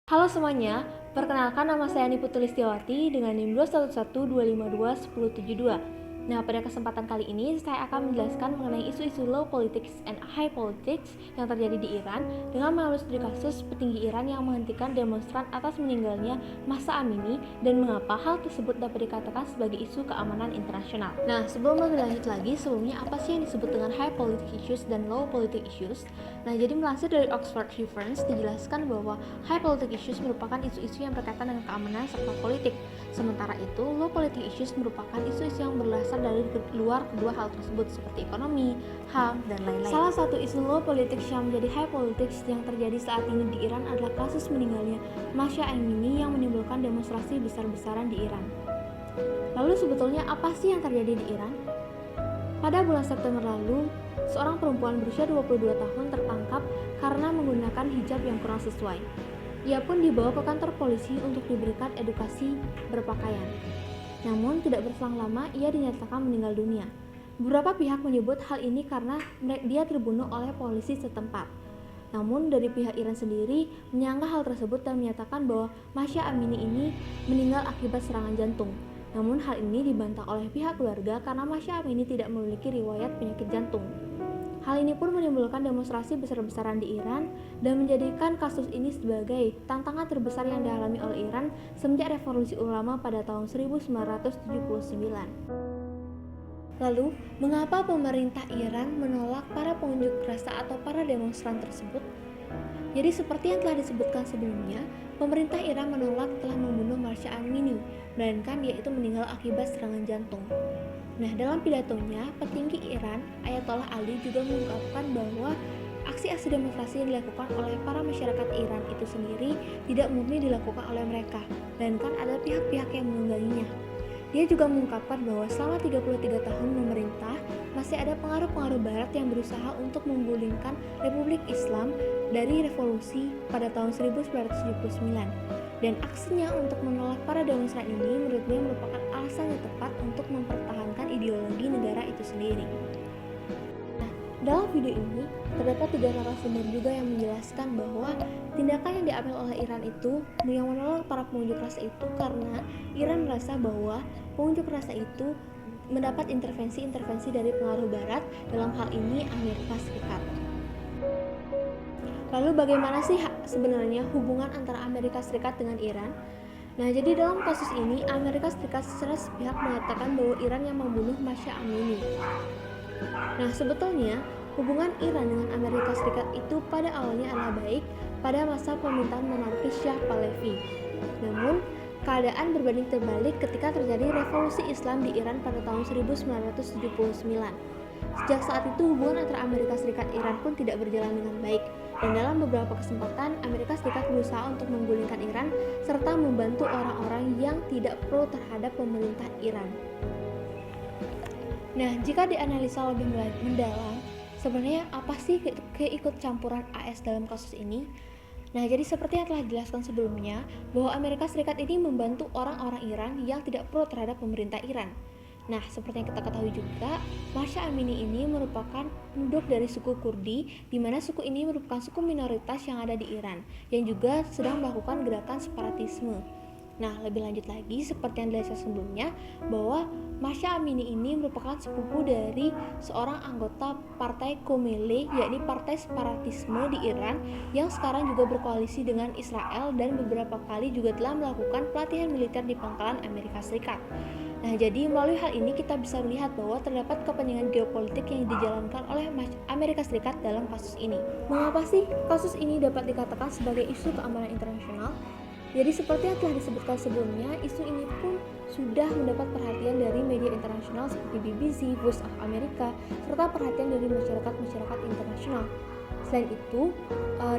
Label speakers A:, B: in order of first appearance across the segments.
A: Halo semuanya, perkenalkan nama saya Niputu Listiawati dengan NIM 211252102. Nah, pada kesempatan kali ini saya akan menjelaskan mengenai isu-isu low politics and high politics yang terjadi di Iran dengan menelusuri kasus petinggi Iran yang menghentikan demonstran atas meninggalnya Mahsa Amini dan mengapa hal tersebut dapat dikatakan sebagai isu keamanan internasional. Nah, sebelum lebih lanjut lagi, sebelumnya apa sih yang disebut dengan high politics issues dan low politics issues? Nah, jadi melansir dari Oxford Reference dijelaskan bahwa high politics issues merupakan isu-isu yang berkaitan dengan keamanan serta politik. Sementara itu, low politics issues merupakan isu-isu yang berasal dari luar kedua hal tersebut seperti ekonomi, HAM, dan lain-lain. Salah satu isu low politics yang menjadi high politics yang terjadi saat ini di Iran adalah kasus meninggalnya Mahsa Amini yang menimbulkan demonstrasi besar-besaran di Iran. Lalu sebetulnya apa sih yang terjadi di Iran? Pada bulan September lalu, seorang perempuan berusia 22 tahun tertangkap karena menggunakan hijab yang kurang sesuai. Ia pun dibawa ke kantor polisi untuk diberikan edukasi berpakaian. Namun tidak berselang lama ia dinyatakan meninggal dunia. Beberapa pihak menyebut hal ini karena dia terbunuh oleh polisi setempat. Namun dari pihak Iran sendiri menyanggah hal tersebut dan menyatakan bahwa Mahsa Amini ini meninggal akibat serangan jantung. Namun hal ini dibantah oleh pihak keluarga karena Mahsa Amini tidak memiliki riwayat penyakit jantung. Hal ini pun menimbulkan demonstrasi besar-besaran di Iran dan menjadikan kasus ini sebagai tantangan terbesar yang dialami oleh Iran semenjak revolusi ulama pada tahun 1979. Lalu, mengapa pemerintah Iran menolak para pengunjuk rasa atau para demonstran tersebut? Jadi seperti yang telah disebutkan sebelumnya, pemerintah Iran menolak telah membunuh Mahsa Amini, melainkan dia itu meninggal akibat serangan jantung. Nah, dalam pidatonya, petinggi Iran, Ayatollah Ali juga mengungkapkan bahwa aksi-aksi demonstrasi yang dilakukan oleh para masyarakat Iran itu sendiri tidak murni dilakukan oleh mereka, melainkan ada pihak-pihak yang menungganginya. Dia juga mengungkapkan bahwa selama 33 tahun memerintah, masih ada pengaruh-pengaruh barat yang berusaha untuk menggulingkan Republik Islam dari revolusi pada tahun 1979. Dan aksinya untuk menolak para demonstran ini menurut dia merupakan alasan yang tepat untuk mempertahankan ideologi negara itu sendiri. Nah, dalam video ini terdapat 3 narasumber juga yang menjelaskan bahwa tindakan yang diambil oleh Iran itu yang menolak para pengunjuk rasa itu karena Iran merasa bahwa pengunjuk rasa itu mendapat intervensi dari pengaruh barat, dalam hal ini Amerika Serikat. Lalu bagaimana sih sebenarnya hubungan antara Amerika Serikat dengan Iran? Nah, jadi dalam kasus ini Amerika Serikat secara sepihak mengatakan bahwa Iran yang membunuh Mahsa Amini. Nah, sebetulnya hubungan Iran dengan Amerika Serikat itu pada awalnya adalah baik pada masa pemerintahan monarkis Shah Pahlavi. Namun, keadaan berbanding terbalik ketika terjadi revolusi Islam di Iran pada tahun 1979. Sejak saat itu hubungan antara Amerika Serikat dan Iran pun tidak berjalan dengan baik, dan dalam beberapa kesempatan Amerika Serikat berusaha untuk menggulingkan Iran serta membantu orang-orang yang tidak pro terhadap pemerintah Iran. Nah, jika dianalisa lebih mendalam, sebenarnya apa sih keikutcampuran AS dalam kasus ini? Nah, jadi seperti yang telah dijelaskan sebelumnya, bahwa Amerika Serikat ini membantu orang-orang Iran yang tidak pro terhadap pemerintah Iran. Nah, seperti yang kita ketahui juga, Mahsa Amini ini merupakan penduduk dari suku Kurdi, di mana suku ini merupakan suku minoritas yang ada di Iran, yang juga sedang melakukan gerakan separatisme. Nah, lebih lanjut lagi, seperti yang dijelaskan sebelumnya, bahwa Mahsa Amini ini merupakan sepupu dari seorang anggota Partai Khomeini, yakni Partai Separatisme di Iran, yang sekarang juga berkoalisi dengan Israel dan beberapa kali juga telah melakukan pelatihan militer di pangkalan Amerika Serikat. Nah, jadi melalui hal ini kita bisa melihat bahwa terdapat kepentingan geopolitik yang dijalankan oleh Amerika Serikat dalam kasus ini. Mengapa sih kasus ini dapat dikatakan sebagai isu keamanan internasional? Jadi seperti yang telah disebutkan sebelumnya, isu ini pun sudah mendapat perhatian dari media internasional seperti BBC, Voice of America, serta perhatian dari masyarakat internasional. Selain itu,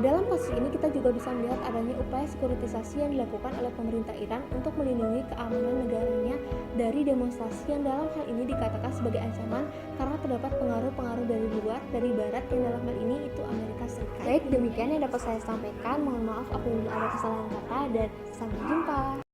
A: dalam kasus ini kita juga bisa melihat adanya upaya sekuritisasi yang dilakukan oleh pemerintah Iran untuk melindungi keamanan negaranya dari demonstrasi yang dalam hal ini dikatakan sebagai ancaman karena terdapat pengaruh-pengaruh dari luar, dari barat, yang dalam hal ini itu Amerika Serikat. Baik, demikian yang dapat saya sampaikan. Mohon maaf apabila ada kesalahan kata dan sampai jumpa.